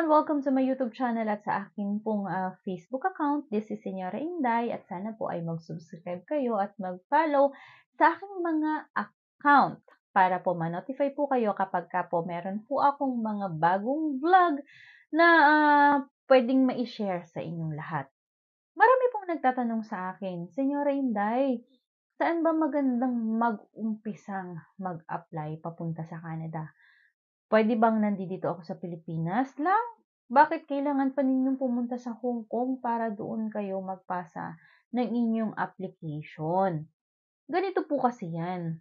everyone! Welcome to my YouTube channel at sa aking pong Facebook account. This is Senyora Inday at sana po ay mag-subscribe kayo at mag-follow sa aking mga account para po ma-notify po kayo kapag ka po meron po akong mga bagong vlog na pwedeng ma-share sa inyong lahat. Marami pong nagtatanong sa akin, Senyora Inday, saan ba magandang mag-umpisang mag-apply papunta sa Canada? Pwede bang nandito ako sa Pilipinas lang? Bakit kailangan pa ninyong pumunta sa Hong Kong para doon kayo magpasa ng inyong application? Ganito po kasi yan.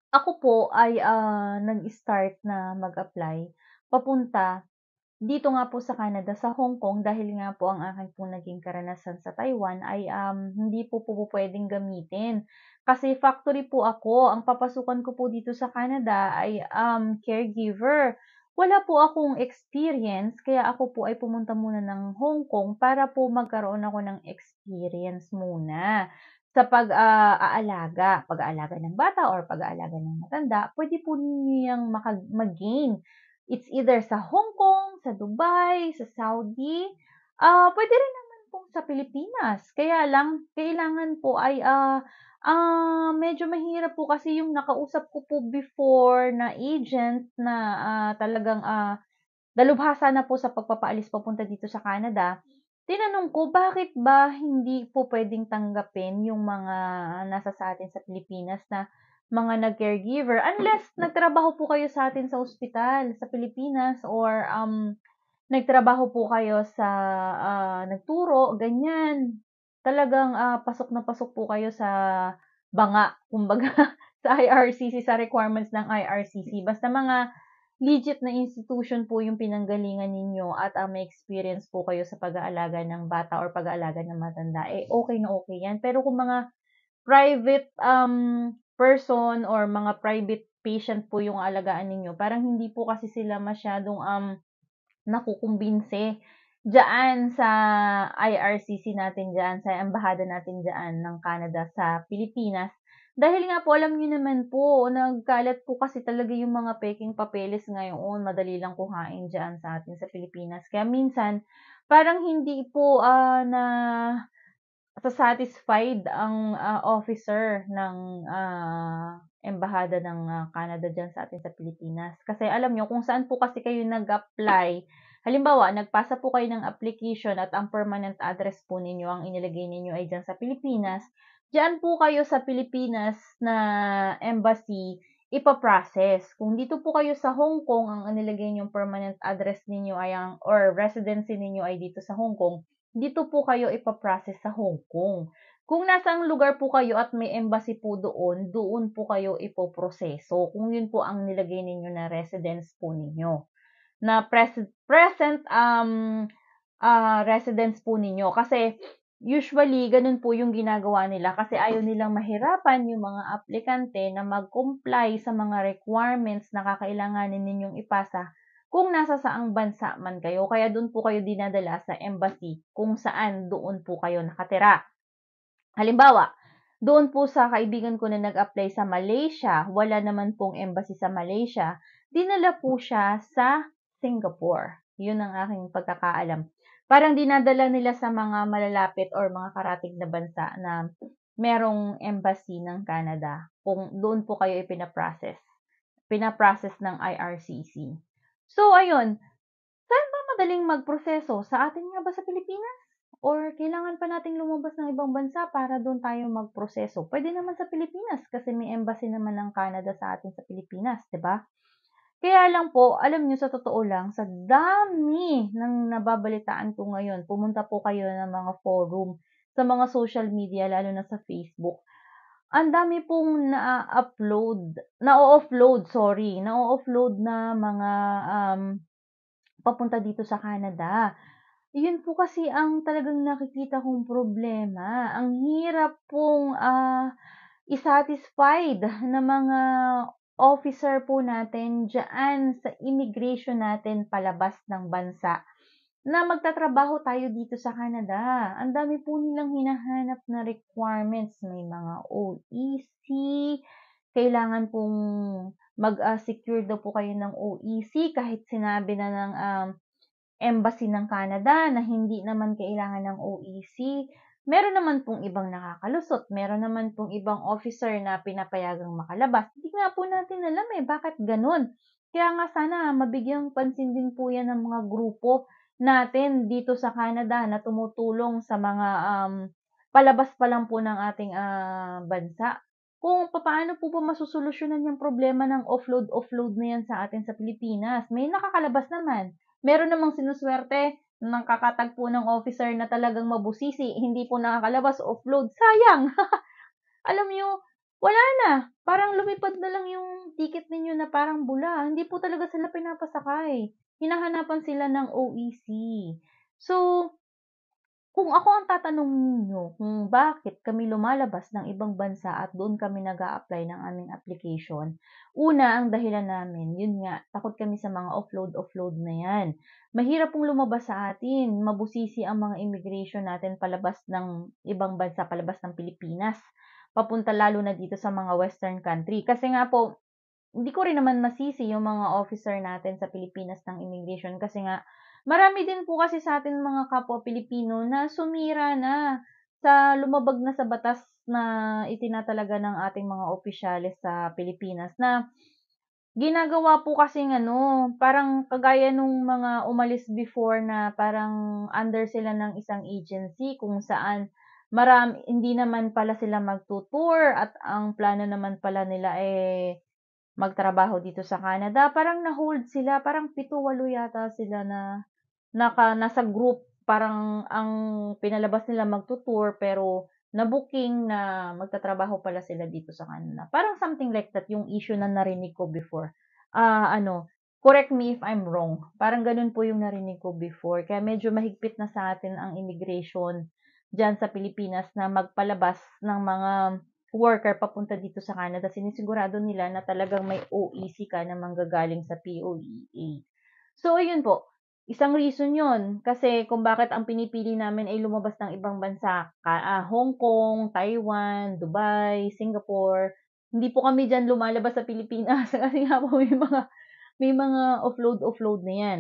Ako po ay nag-start na mag-apply papunta dito nga po sa Canada, sa Hong Kong, dahil nga po ang aking po naging karanasan sa Taiwan ay hindi po pwedeng gamitin. Kasi factory po ako, ang papasukan ko po dito sa Canada ay caregiver. Wala po akong experience, kaya ako po ay pumunta muna ng Hong Kong para po magkaroon ako ng experience muna sa pag-aalaga ng bata or pag-aalaga ng matanda. Pwede po niyang mag-gain. It's either sa Hong Kong, sa Dubai, sa Saudi, pwede rin naman pong sa Pilipinas. Kaya lang, kailangan po ay, medyo mahirap po kasi yung nakausap ko po before na agent na, talagang, dalubhasa na po sa pagpapaalis papunta dito sa Canada. Tinanong ko, bakit ba hindi po pwedeng tanggapin yung mga nasa sa atin sa Pilipinas na mga nag-caregiver unless nagtrabaho po kayo sa atin sa ospital sa Pilipinas or nagtrabaho po kayo sa nagturo, ganyan. Talagang pasok na pasok po kayo sa banga, kumbaga sa IRCC, sa requirements ng IRCC. Basta mga legit na institution po yung pinanggalingan ninyo at may experience po kayo sa pag-aalaga ng bata or pag-aalaga ng matanda, okay na okay yan. Pero kung mga private person or mga private patient po yung alagaan ninyo, parang hindi po kasi sila masyadong nakukumbinse diyaan sa IRCC natin diyaan, sa embahada natin diyaan ng Canada sa Pilipinas. Dahil nga po, alam niyo naman po, nagkalat po kasi talaga yung mga peking papeles ngayon, madali lang kuhain diyaan sa atin sa Pilipinas. Kaya minsan, parang hindi po na satisfied ang officer ng embahada ng Canada diyan sa atin sa Pilipinas. Kasi alam niyo kung saan po kasi kayo nag-apply, halimbawa nagpasa po kayo ng application at ang permanent address po ninyo, ang inilagay ninyo ay diyan sa Pilipinas, diyan po kayo sa Pilipinas na embassy ipa-process. Kung dito po kayo sa Hong Kong, ang inilagay niyong permanent address ninyo ay or residency ninyo ay dito sa Hong Kong, dito po kayo ipa-process sa Hong Kong. Kung nasang lugar po kayo at may embassy po doon, doon po kayo ipoproseso. Kung yun po ang nilagay ninyo na residence po ninyo. Na present residence po ninyo. Kasi usually, ganun po yung ginagawa nila kasi ayaw nilang mahirapan yung mga aplikante na mag-comply sa mga requirements na kakailanganin ninyong ipasa kung nasa saang bansa man kayo. Kaya doon po kayo dinadala sa embassy kung saan doon po kayo nakatira. Halimbawa, doon po sa kaibigan ko na nag-apply sa Malaysia, wala naman pong embassy sa Malaysia, dinala po siya sa Singapore. Yun ang aking pagkakaalam. Parang dinadala nila sa mga malalapit or mga karatig na bansa na merong embassy ng Canada. Kung doon po kayo ipinaprocess. Pinaprocess ng IRCC. So, ayun. Saan ba madaling magproseso? Sa atin nga ba sa Pilipinas? Or kailangan pa nating lumabas ng ibang bansa para doon tayo magproseso? Pwede naman sa Pilipinas kasi may embassy naman ng Canada sa atin sa Pilipinas, 'di ba? Kaya lang po, alam niyo sa totoo lang, sa dami ng nababalitaan ko ngayon, pumunta po kayo ng mga forum, sa mga social media, lalo na sa Facebook. Ang dami pong na-o-offload na mga papunta dito sa Canada. Yun po kasi ang talagang nakikita kong problema. Ang hirap pong i-satisfied na mga officer po natin diyaan sa immigration natin palabas ng bansa na magtatrabaho tayo dito sa Canada. Ang dami po nilang hinahanap na requirements. May mga OEC, kailangan pong secure daw po kayo ng OEC kahit sinabi na ng, Embassy ng Canada na hindi naman kailangan ng OEC. Meron naman pong ibang nakakalusot, meron naman pong ibang officer na pinapayagang makalabas. Hindi nga po natin alam, bakit gano'n. Kaya nga sana mabigyang pansin din po 'yan ng mga grupo natin dito sa Canada na tumutulong sa mga, palabas pa lang po ng ating, bansa. Kung papaano po ba masosolusyunan yung problema ng offload na 'yan sa atin sa Pilipinas. May nakakalabas naman. Meron namang sinusuwerte ng kakatagpo ng officer na talagang mabusisi, hindi po nakakalabas, offload, sayang. Alam niyo, wala na, parang lumipad na lang yung ticket ninyo na parang bula, hindi po talaga sila pinapasakay. Hinahanapan sila ng OEC. So, kung ako ang tatanungin niyo kung bakit kami lumalabas ng ibang bansa at doon kami nag-a-apply ng aming application, una ang dahilan namin, yun nga, takot kami sa mga offload na yan. Mahirap pong lumabas sa atin, mabusisi ang mga immigration natin palabas ng ibang bansa, palabas ng Pilipinas, papunta lalo na dito sa mga western country. Kasi nga po, hindi ko rin naman masisi yung mga officer natin sa Pilipinas ng immigration kasi nga marami din po kasi sa atin mga kapwa Pilipino na sumira na sa lumabag na sa batas na itinatalaga ng ating mga opisyales sa Pilipinas na ginagawa po kasing ano, parang kagaya nung mga umalis before na parang under sila ng isang agency kung saan hindi naman pala sila magtu-tour at ang plano naman pala nila, magtrabaho dito sa Canada, parang na-hold sila, parang 7, 8 yata sila na nasa group, parang ang pinalabas nila magtu-tour pero na-booking na magtatrabaho pala sila dito sa Canada. Parang something like that yung issue na narinig ko before. Correct me if I'm wrong. Parang ganun po yung narinig ko before. Kaya medyo mahigpit na sa atin ang immigration diyan sa Pilipinas na magpalabas ng mga worker papunta dito sa Canada. Sinisigurado nila na talagang may OEC ka na manggagaling sa POEA. So, ayun po. Isang reason yun. Kasi kung bakit ang pinipili namin ay lumabas ng ibang bansa. Hong Kong, Taiwan, Dubai, Singapore. Hindi po kami dyan lumalabas sa Pilipinas. Kasi nga po may mga offload na yan.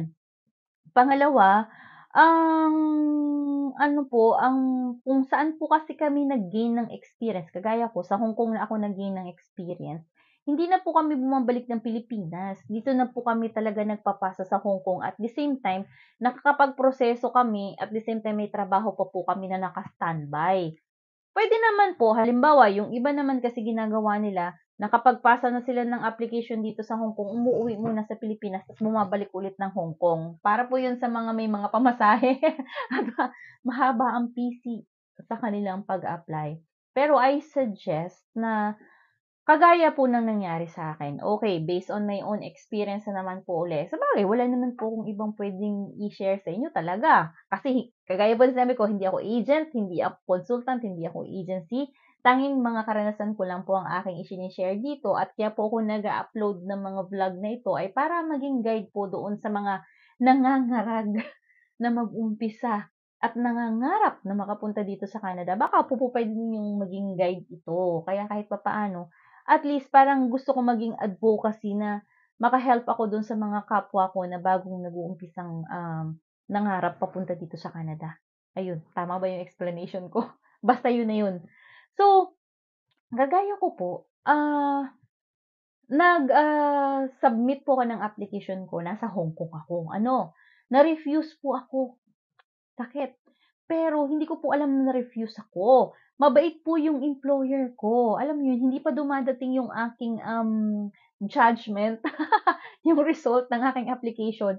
Pangalawa, ang kung saan po kasi kami nag-gain ng experience, kagaya ko sa Hong Kong na ako nag-gain ng experience, hindi na po kami bumabalik ng Pilipinas. Dito na po kami talaga nagpapasa sa Hong Kong. At the same time, nakakapagproseso kami, at the same time may trabaho pa po kami na naka-standby. Puwede naman po, halimbawa, yung iba naman kasi ginagawa nila, nakapagpasa na sila ng application dito sa Hong Kong, umuuwi muna sa Pilipinas ta's bumabalik ulit ng Hong Kong. Para po 'yun sa mga may mga pamasahe at mahaba ang PC sa kanilang pag-apply. Pero I suggest na kagaya po ng nangyari sa akin, okay, based on my own experience na naman po uli. Sabagay wala naman po akong ibang puwedeng i-share sa inyo talaga. Kasi kagaya po ng sinabi ko, hindi ako agent, hindi ako consultant, hindi ako agency. Tanging mga karanasan ko lang po ang aking share dito at kaya po ako nag-a-upload ng mga vlog na ito ay para maging guide po doon sa mga nangangarag na mag-umpisa at nangangarap na makapunta dito sa Canada. Baka po pupuwede ninyong maging guide ito. Kaya kahit papaano at least parang gusto ko maging advocacy na maka-help ako dun sa mga kapwa ko na bagong nag-uumpisang, nangarap papunta dito sa Canada. Ayun, tama ba yung explanation ko? Basta yun na yun. So, kagaya ko po, submit po ako ng application ko, nasa Hong Kong ako. Na-refuse po ako. Sakit. Pero hindi ko po alam na na-refuse ako. Mabait po yung employer ko. Alam mo yun, hindi pa dumadating yung aking, judgment, yung result ng aking application.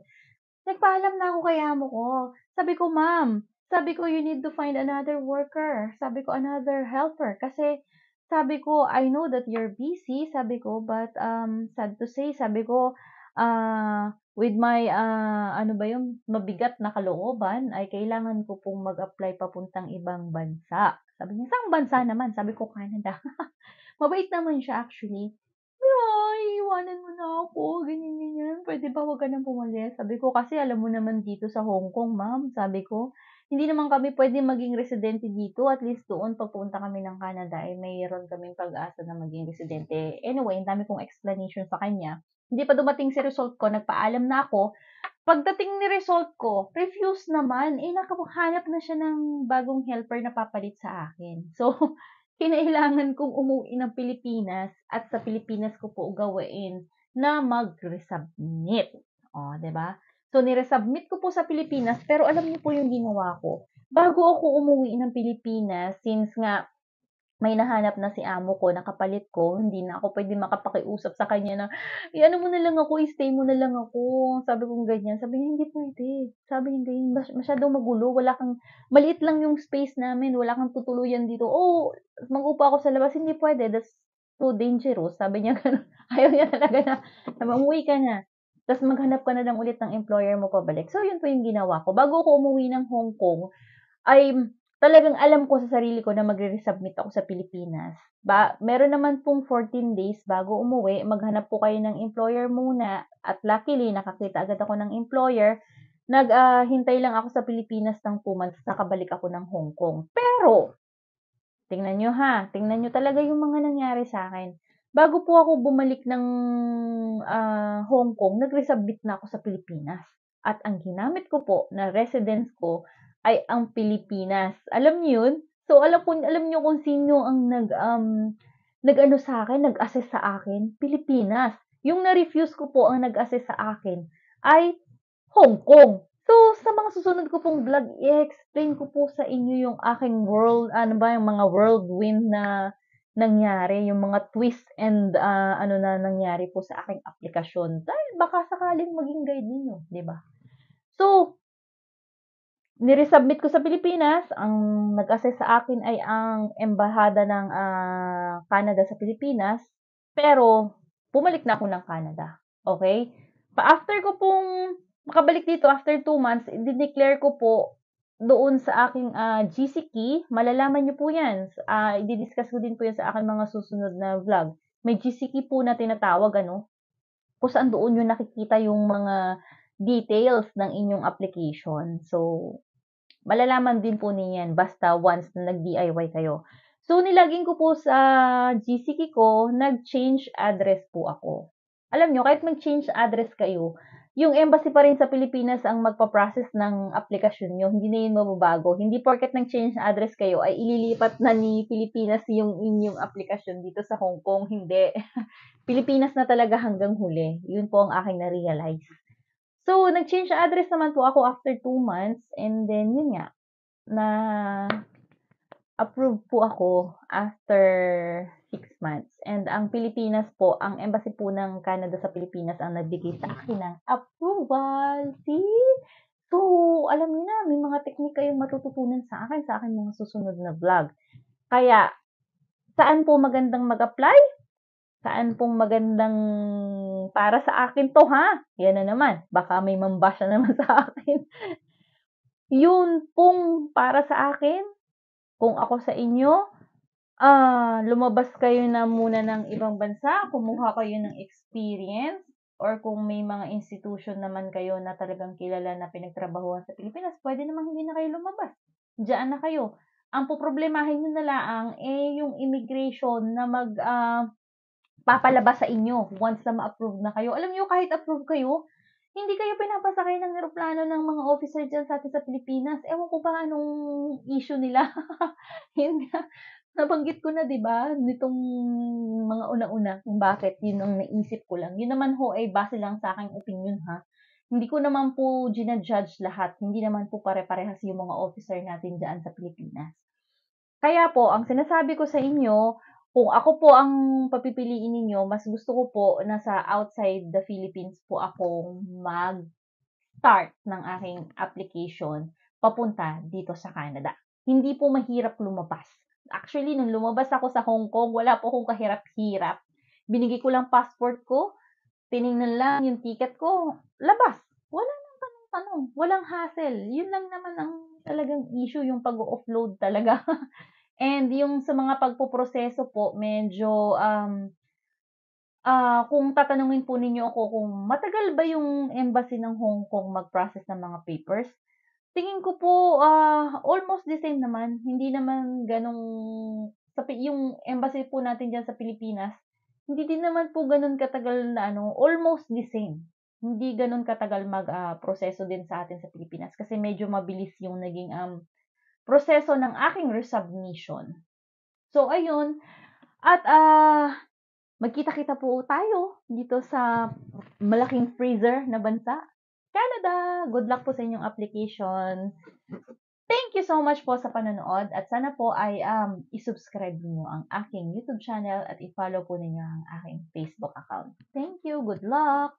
Nagpaalam na ako kay amo ko. Sabi ko, "Ma'am," sabi ko, "you need to find another worker." Sabi ko, "Another helper." Kasi sabi ko, "I know that you're busy," sabi ko, "but, sad to say," sabi ko, "with my, ano ba yun, mabigat na kalooban ay kailangan ko pong mag-apply papuntang ibang bansa." Sabi niya, "Saang bansa naman?" Sabi ko, "Canada." Mabait naman siya actually. Iiwanan mo na ako, ganyan. Puwede ba 'wag ka ng pumalis?" Sabi ko, "Kasi alam mo naman dito sa Hong Kong ma'am," sabi ko, hindi naman kami puwedeng maging residente dito, at least doon 'pag pumunta kami ng Canada, ay mayroon kaming pag-asa na maging residente. Anyway, ang dami kong explanation sa kanya. Hindi pa dumating si result ko, nagpaalam na ako. Pagdating ni result ko, refuse naman. Eh, nakahanap na siya ng bagong helper na papalit sa akin. So, kinailangan kong umuwi ng Pilipinas at sa Pilipinas ko po gawain na mag-resubmit. Oh, 'di ba? So, ni-resubmit ko po sa Pilipinas, pero alam niyo po yung ginawa ko. Bago ako umuwi ng Pilipinas, since nga may nahanap na si amo ko na kapalit ko, hindi na ako puwedeng makapakiusap sa kanya na, "I-ano mo na lang ako, i-stay mo na lang ako." Sabi kong ganyan. Sabi niya, "Hindi puwede." Sabi niya ganyan, "Masyadong magulo, wala kang maliit lang yung space namin, wala kang tutuluyan dito." "Oo, mag-upo ako sa labas." "Hindi puwede, that's too dangerous." Sabi niya gano'n. Ayaw niya talaga na, sabi, "Umuwi ka na, ta's maghanap ka na lang ulit ng employer mo pabalik." So, yun po yung ginawa ko. Bago ako umuwi ng Hong Kong, ay talagang alam ko sa sarili ko na magre-resubmit ako sa Pilipinas. Meron naman pong 14 days bago umuwi, maghanap po kayo ng employer muna, at luckily nakakita agad ako ng employer. Hintay lang ako sa Pilipinas ng 2 months, nakabalik ako ng Hong Kong. Pero tingnan niyo ha, tingnan niyo talaga yung mga nangyari sa'kin. Bago po ako bumalik ng, Hong Kong, nag-resubmit na ako sa Pilipinas. At ang ginamit ko po na residence ko ay ang Pilipinas. Alam niyo yun? So, alam niyo kung sino ang nag-ano sa'kin, nag-assess sa akin? Pilipinas. Yung na-refuse ko po ang nag-assess sa akin ay Hong Kong. So, sa mga susunod ko pong vlog, i-explain ko po sa inyo yung aking yung mga whirlwind na nangyari, yung mga twist and ano na nangyari po sa aking aplikasyon. Dahil baka sakaling maging guide ninyo, 'di ba? So, ni-resubmit ko sa Pilipinas, ang nag-assess sa akin ay ang embahada ng Canada sa Pilipinas, pero bumalik na ako ng Canada. Okay? After ko pong makabalik dito after 2 months, i-declare ko po doon sa aking GC key. Malalaman niyo po yan. I-discuss ko din po yan sa aking mga susunod na vlog. May GC key po na tinatawag, ano, kung saan doon yung nakikita yung mga details ng inyong application. So, malalaman din po niyan basta once na nag-DIY kayo. So, nilagin ko po sa GCK ko, nag-change address po ako. Alam nyo, kahit mag-change address kayo, yung embassy pa rin sa Pilipinas ang magpa-process ng aplikasyon nyo. Hindi na yun mababago. Hindi porket nag-change address kayo ay ililipat na ni Pilipinas yung inyong aplikasyon dito sa Hong Kong. Hindi. Pilipinas na talaga hanggang huli. Yun po ang aking na-realize. So, nag-change address naman po ako after 2 months, and then yun nga, na approve po ako after 6 months. And ang Pilipinas po, ang embassy po ng Canada sa Pilipinas ang nagbigay sa akin ng approval. See? So, alam niyo na, may mga teknik kayong matututunan sa akin, sa aking mga susunod na vlog. Kaya, saan po magandang mag-apply? Saan pong magandang para sa akin 'to, ha? Yan na naman, baka may mambasya naman sa akin. Yun pong para sa akin, kung ako sa inyo, lumabas kayo na muna ng ibang bansa, kumuha kayo ng experience, or kung may mga institution naman kayo na talagang kilala na pinagtrabahuhan sa Pilipinas, pwede namang hindi na kayo lumabas. Diyaan na kayo. Ang poproblemahin niyo na laang, yung immigration na papalabas sa inyo once na ma-approve na kayo. Alam niyo, kahit approve kayo, hindi kayo pinapasakay ng eroplano ng mga officer diyan sa'tin sa Pilipinas. Ewan ko ba anong issue nila. Yun nga, nabanggit ko na 'di ba, nitong mga una-una kung bakit, yun ang naisip ko lang. Yun naman ho ay base lang sa aking opinyon, ha. Hindi ko naman po judge lahat, hindi naman po pare-parehas yung mga officer natin diyan sa Pilipinas. Kaya po, ang sinasabi ko sa inyo, kung ako po ang papipiliin ninyo, mas gusto ko po na sa outside the Philippines po akong mag-start ng aking application papunta dito sa Canada. Hindi po mahirap lumabas. Actually, nung lumabas ako sa Hong Kong, wala po akong kahirap-hirap. Binigay ko lang passport ko, tiningnan lang yung ticket ko, labas. Wala nang tanong-tanong, walang hassle. Yun lang naman ang talagang issue, yung pag-offload talaga. And yung sa mga pagpoproseso po, medyo, kung tatanungin po ninyo ako kung matagal ba yung embassy ng Hong Kong mag-process ng mga papers, Tingin ko po, almost the same naman. Hindi naman gano'ng yung embassy po natin diyan sa Pilipinas, hindi din naman po gano'n katagal na ano, almost the same. Hindi gano'n katagal proseso din sa atin sa Pilipinas kasi medyo mabilis yung naging, proseso ng aking resubmission. So ayun, at, magkita-kita po tayo dito sa malaking freezer na bansa, Canada. Good luck po sa inyong application. Thank you so much po sa panonood at sana po ay i-subscribe niyo ang aking YouTube channel at i-follow po ninyo ang aking Facebook account. Thank you. Good luck.